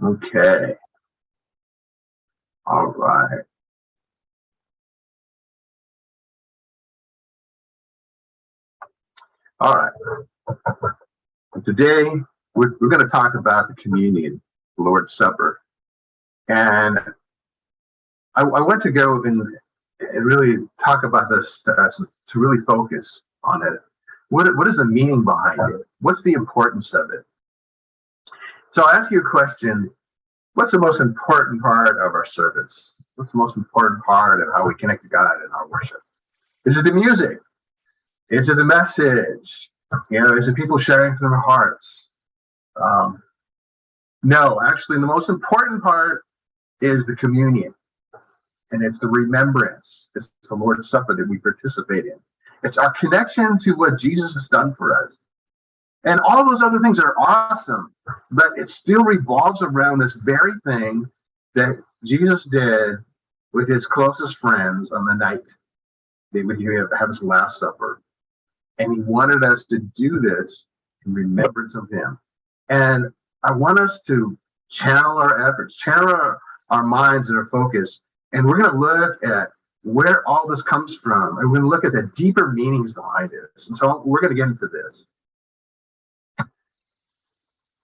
Okay. All right. All right. Today, we're going to talk about the communion, the Lord's Supper. And I want to go and really talk about this to really focus on it. What is the meaning behind it? What's the importance of it? So I'll ask you a question. What's the most important part of our service? What's the most important part of how we connect to God in our worship? Is it the music? Is it the message? Is it people sharing from their hearts? No, actually, the most important part is the communion. And it's the remembrance. It's the Lord's Supper that we participate in. It's our connection to what Jesus has done for us. And all those other things are awesome, but it still revolves around this very thing that Jesus did with his closest friends on the night they would have his Last Supper. And he wanted us to do this in remembrance of him. And I want us to channel our efforts, channel our minds and our focus. And we're going to look at where all this comes from. And we're going to look at the deeper meanings behind it. And so we're going to get into this.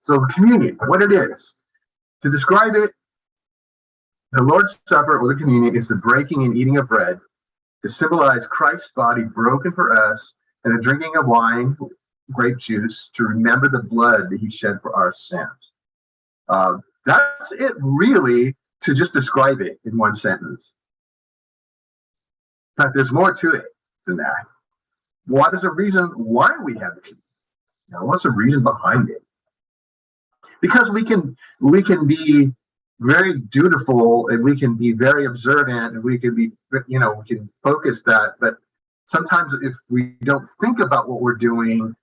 So the communion, what it is. To describe it, the Lord's Supper or the communion is the breaking and eating of bread to symbolize Christ's body broken for us, and the drinking of wine, grape juice, to remember the blood that he shed for our sins. That's it really, to just describe it in one sentence. But there's more to it than that. What is the reason why we have the communion? What's the reason behind it? Because we can be very dutiful, and we can be very observant, and we can be, we can focus that. But sometimes if we don't think about what we're doing,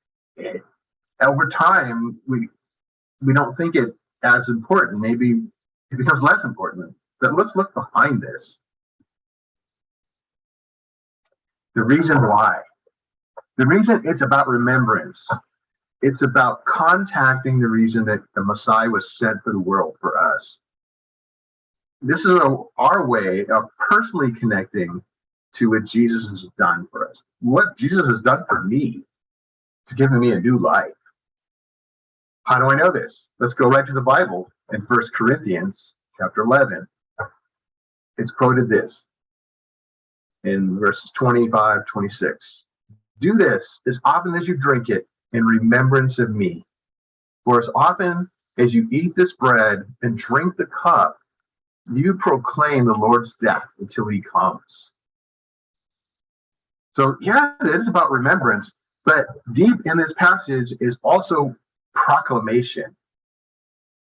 over time, we don't think it as important. Maybe it becomes less important. But let's look behind this. The reason why. The reason, it's about remembrance. It's about contacting the reason that the Messiah was sent for the world, for us. This is our way of personally connecting to what Jesus has done for us. What Jesus has done for me. It's given me a new life. How do I know this? Let's go right to the Bible in 1 Corinthians chapter 11. It's quoted this in verses 25, 26. Do this as often as you drink it in remembrance of me. For as often as you eat this bread and drink the cup, you proclaim the Lord's death until he comes. So yeah, it is about remembrance, but deep in this passage is also proclamation.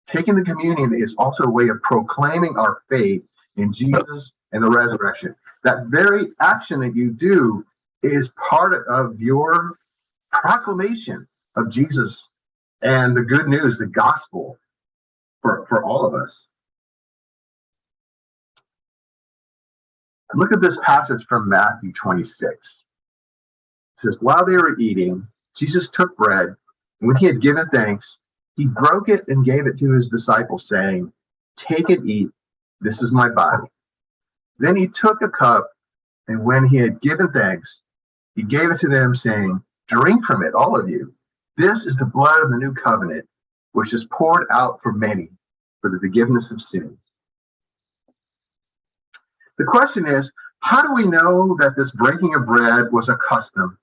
Taking the communion is also a way of proclaiming our faith in Jesus and the resurrection. That very action that you do is part of your proclamation of Jesus and the good news, the gospel for all of us. Look at this passage from Matthew 26. It says, while they were eating, Jesus took bread, and when he had given thanks, he broke it and gave it to his disciples, saying, take and eat, this is my body. Then he took a cup, and when he had given thanks, he gave it to them, saying, drink from it, all of you. This is the blood of the new covenant, which is poured out for many for the forgiveness of sins. The question is, how do we know that this breaking of bread was a custom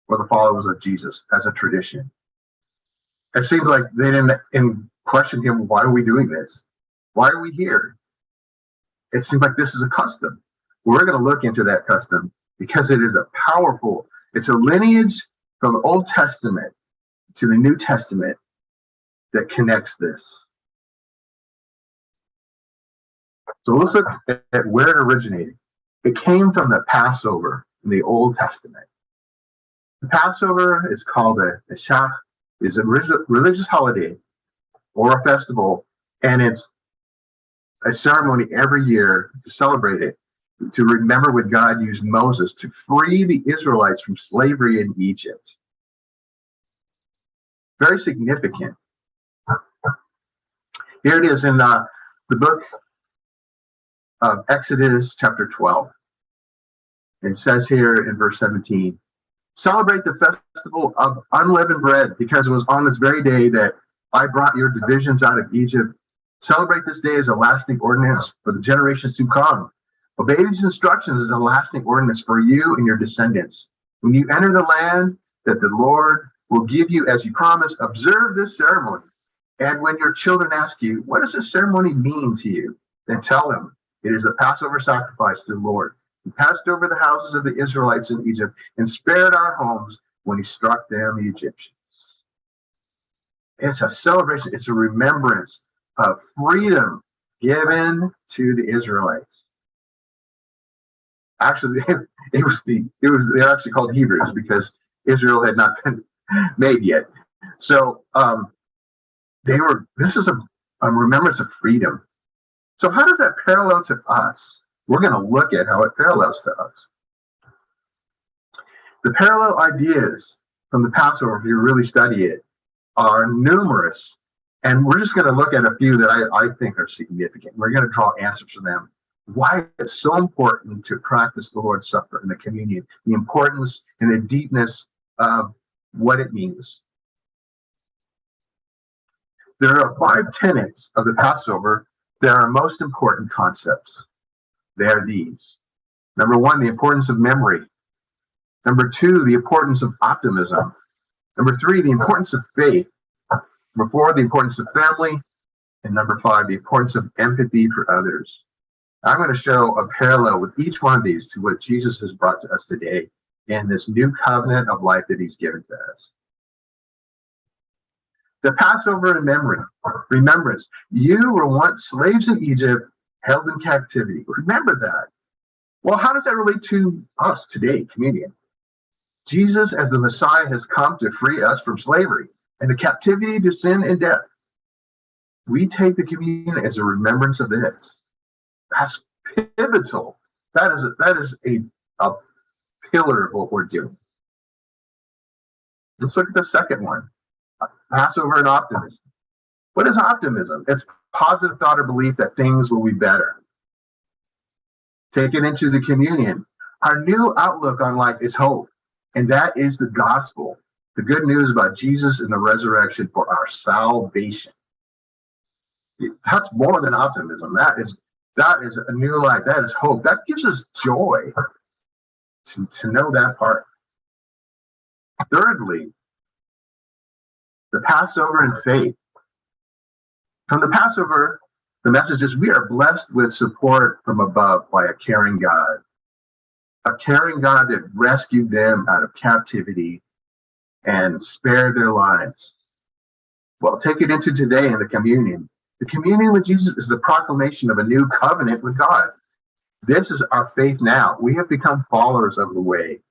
for the followers of Jesus as a tradition? It seems like they didn't question him, why are we doing this? Why are we here? It seems like this is a custom. We're going to look into that custom because it is it's a lineage from the Old Testament to the New Testament that connects this. So let's look at where it originated. It came from the Passover in the Old Testament. The Passover is called a Shach, is a religious holiday or a festival, and it's a ceremony every year to celebrate it, to remember when God used Moses to free the Israelites from slavery in Egypt. Very significant. Here it is in the book of Exodus, chapter 12. It says here in verse 17, celebrate the festival of unleavened bread, because it was on this very day that I brought your divisions out of Egypt. Celebrate this day as a lasting ordinance for the generations to come. Obey these instructions as a lasting ordinance for you and your descendants. When you enter the land that the Lord will give you as he promised, observe this ceremony. And when your children ask you, what does this ceremony mean to you? Then tell them, it is the Passover sacrifice to the Lord. He passed over the houses of the Israelites in Egypt and spared our homes when he struck down the Egyptians. It's a celebration. It's a remembrance of freedom given to the Israelites. Actually, they're actually called Hebrews because Israel had not been made yet. So this is a remembrance of freedom. So how does that parallel to us? We're going to look at how it parallels to us. The parallel ideas from the Passover, if you really study it, are numerous. And we're just going to look at a few that I think are significant. We're going to draw answers to them. Why it's so important to practice the Lord's Supper and the communion, the importance and the deepness of what it means. There are 5 tenets of the Passover that are most important concepts. They are these. Number 1, the importance of memory. Number 2, the importance of optimism. Number 3, the importance of faith. Number 4, the importance of family. And number 5, the importance of empathy for others. I'm going to show a parallel with each one of these to what Jesus has brought to us today in this new covenant of life that he's given to us. The Passover in remembrance. You were once slaves in Egypt, held in captivity. Remember that. Well, how does that relate to us today, communion? Jesus, as the Messiah, has come to free us from slavery and the captivity to sin and death. We take the communion as a remembrance of this. That's pivotal. That is a pillar of what we're doing. Let's look at the second one. Passover and optimism. What is optimism? It's positive thought or belief that things will be better. Take it into the communion. Our new outlook on life is hope, and that is the gospel, the good news about Jesus and the resurrection for our salvation. That's more than optimism. That is a new life. That is hope. That gives us joy to know that part. Thirdly, the Passover and faith. From the Passover, the message is we are blessed with support from above by a caring God that rescued them out of captivity and spared their lives. Well, take it into today in the communion. The communion with Jesus is the proclamation of a new covenant with God. This is our faith now. We have become followers of the way,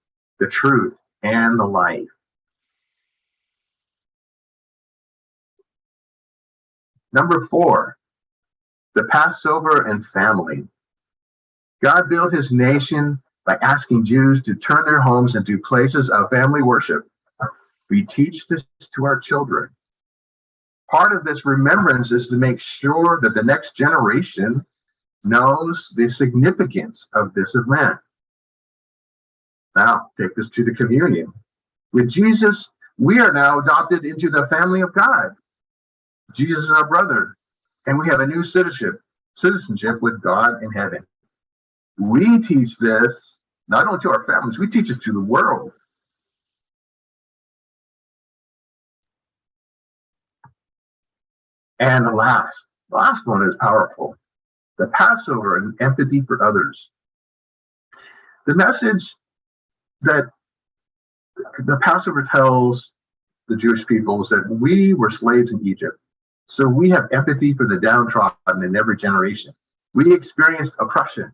the truth, and the life. Number 4, the Passover and family. God built his nation by asking Jews to turn their homes into places of family worship. We teach this to our children. Part of this remembrance is to make sure that the next generation knows the significance of this event. Now, take this to the communion. With Jesus, we are now adopted into the family of God. Jesus is our brother, and we have a new citizenship with God in heaven. We teach this not only to our families, we teach this to the world. And the last one is powerful. The Passover and empathy for others. The message that the Passover tells the Jewish people is that we were slaves in Egypt. So we have empathy for the downtrodden in every generation. We experienced oppression,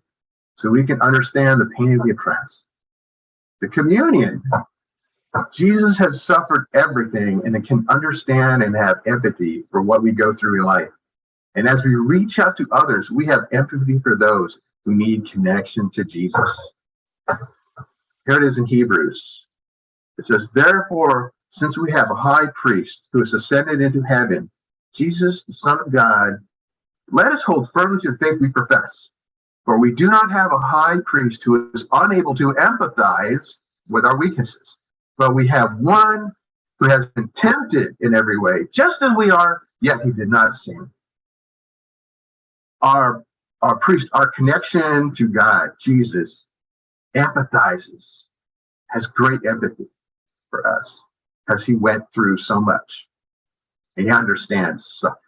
so we can understand the pain of the oppressed. The communion. Jesus has suffered everything and can understand and have empathy for what we go through in life. And as we reach out to others, we have empathy for those who need connection to Jesus. Here it is in Hebrews. It says, therefore, since we have a high priest who has ascended into heaven, Jesus, the Son of God, Let us hold firmly to the faith we profess. For we do not have a high priest who is unable to empathize with our weaknesses, but we have one who has been tempted in every way, just as we are, yet he did not sin. Our priest, our connection to God, Jesus, empathizes, has great empathy for us because he went through so much and he understands suffering.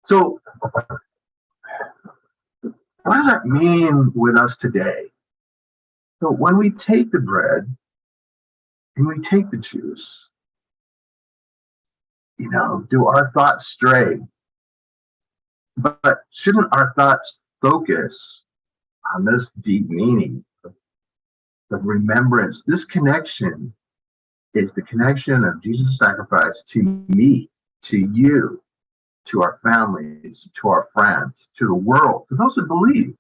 So, what does that mean with us today? So, when we take the bread and we take the juice, do our thoughts stray? But shouldn't our thoughts focus on this deep meaning of remembrance? This connection is the connection of Jesus' sacrifice to me, to you, to our families, to our friends, to the world, to those that believe.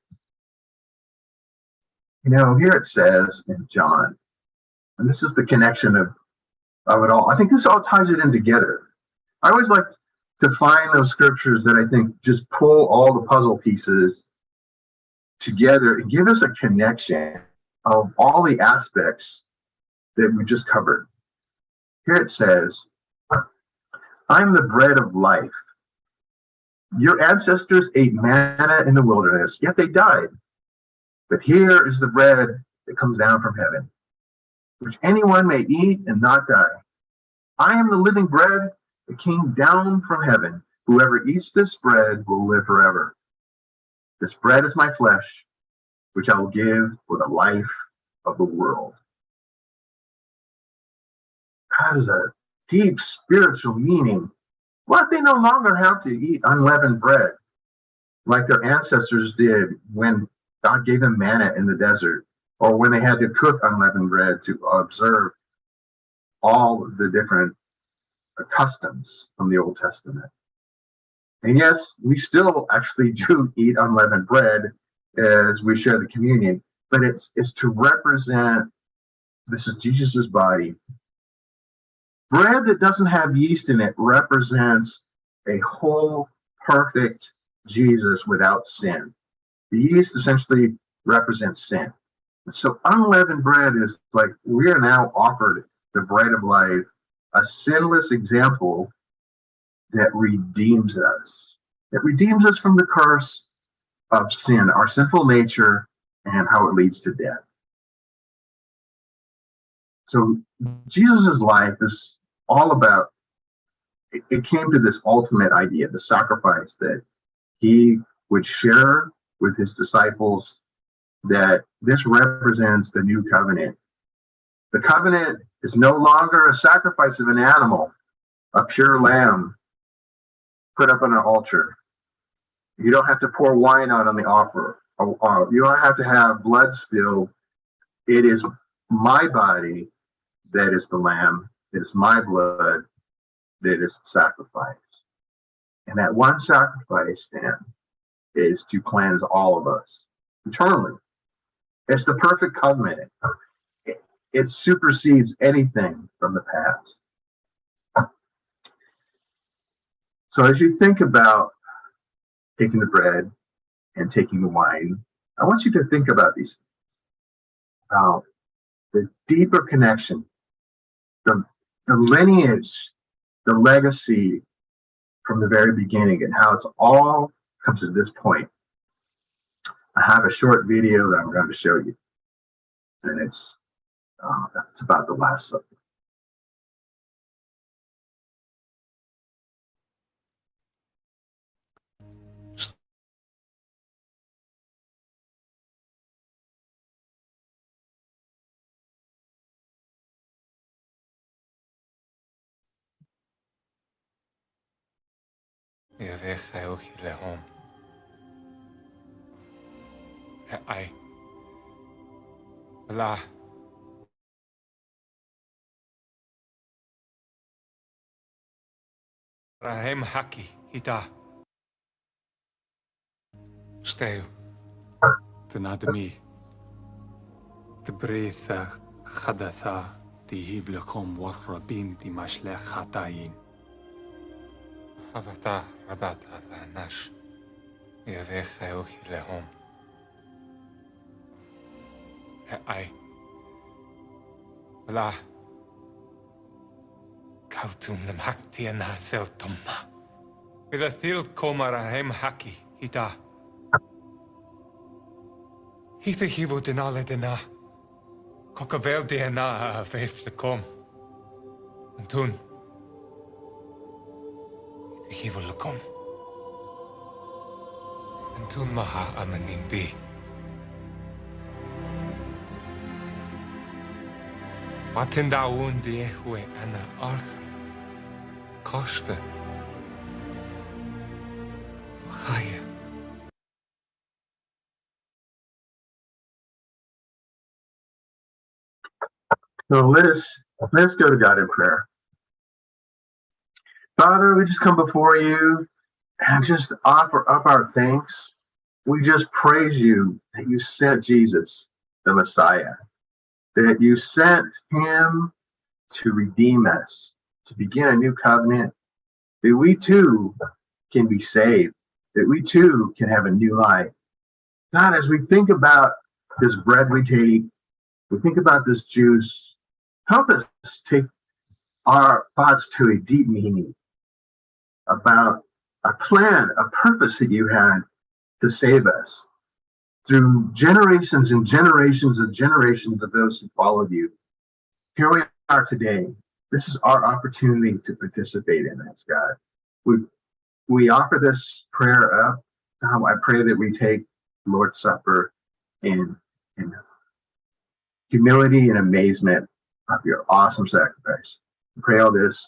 Here it says in John, and this is the connection of it all. I think this all ties it in together. I always like to find those scriptures that I think just pull all the puzzle pieces together and give us a connection of all the aspects that we just covered. Here it says, I'm the bread of life. Your ancestors ate manna in the wilderness, yet they died. But here is the bread that comes down from heaven, which anyone may eat and not die. I am the living bread that came down from heaven. Whoever eats this bread will live forever. This bread is my flesh, which I will give for the life of the world. That is a deep spiritual meaning. What if they no longer have to eat unleavened bread like their ancestors did when God gave them manna in the desert, or when they had to cook unleavened bread to observe all the different customs from the Old Testament? And yes, we still actually do eat unleavened bread as we share the communion, but it's to represent, this is Jesus's body. Bread that doesn't have yeast in it represents a whole, perfect Jesus without sin. The yeast essentially represents sin. And so unleavened bread is like we are now offered the bread of life, a sinless example that redeems us. It redeems us from the curse of sin, our sinful nature, and how it leads to death. So Jesus' life is all about, it came to this ultimate idea, the sacrifice that he would share with his disciples, that this represents the new covenant. The covenant is no longer a sacrifice of an animal, a pure lamb put up on an altar. You don't have to pour wine out on the offer. You don't have to have blood spilled. It is my body that is the lamb. It is my blood that is the sacrifice. And that one sacrifice then is to cleanse all of us eternally. It's the perfect covenant. It supersedes anything from the past. So as you think about taking the bread and taking the wine, I want you to think about these things, about the deeper connection, the lineage, the legacy from the very beginning, and how it's all come to this point. I have a short video that I'm going to show you, and it's about the Last Supper. Rahem haki hita. Steu. Tenadmi. De breitha chadatha di hivlekom watrabin di mashlech chatayin. Havata rabata lanash. Yavecha uchi lehom. I. Vla. Kautum lemhakti ana seltomma. Vila thil komara hem haki hita. Hitha hivo denale dena. Kokavel dena a faith lekom. Antun. Hivo lekom. Antun maha amanin. Matinda undi ehwe ana arth. Costa. Chaya. So let's go to God in prayer. Father, we just come before you and just offer up our thanks. We just praise you that you sent Jesus, the Messiah, that you sent him to redeem us, to begin a new covenant, that we too can be saved, that we too can have a new life. God, as we think about this bread we take, we think about this juice, help us take our thoughts to a deep meaning about a plan, a purpose that you had to save us through generations and generations and generations of those who followed you. Here we are today. This is our opportunity to participate in this, God. We offer this prayer up. I pray that we take Lord's Supper in humility and amazement of your awesome sacrifice. I pray all this